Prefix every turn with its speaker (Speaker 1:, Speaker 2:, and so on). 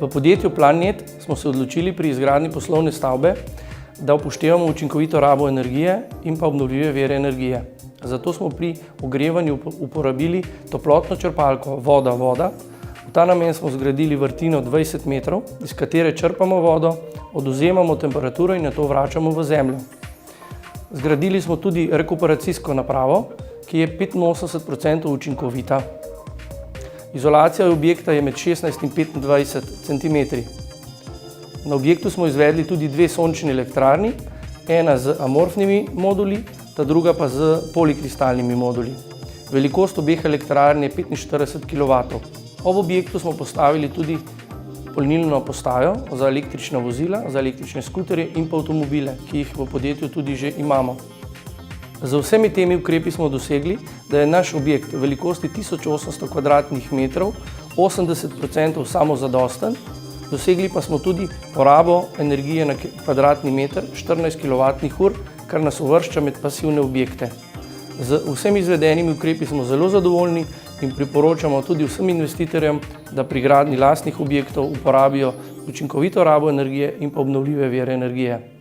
Speaker 1: V podjetju Plan.net smo se odločili pri izgradnji poslovne stavbe, da upoštevamo učinkovito rabo energije in pa obnovljive vire energije. Zato smo pri ogrevanju uporabili toplotno črpalko voda-voda. V ta namen smo zgradili vrtino 20 metrov, iz katere črpamo vodo, odvzemamo temperaturo in nato vračamo v zemljo. Zgradili smo tudi rekuperacijsko napravo, ki je 85% učinkovita. Izolacija objekta je med 16 in 25 cm. Na objektu smo izvedli tudi 2 sončni elektrarni, ena z amorfnimi moduli, ta druga pa z polikristalnimi moduli. Velikost obeh elektrarn je 45 kW. Ob objektu smo postavili tudi polnilno postajo za električna vozila, za električne skuterje in pa avtomobile, ki jih v podjetju tudi že imamo. Z vsemi temi ukrepi smo dosegli, da je naš objekt v velikosti 1800 m2 80% samozadosten, dosegli pa smo tudi porabo energije na kvadratni meter 14 kWh, kar nas uvršča med pasivne objekte. Z vsemi izvedenimi ukrepi smo zelo zadovoljni in priporočamo tudi vsem investitorjem, da pri gradnji lastnih objektov uporabijo učinkovito rabo energije in pa obnovljive vire energije.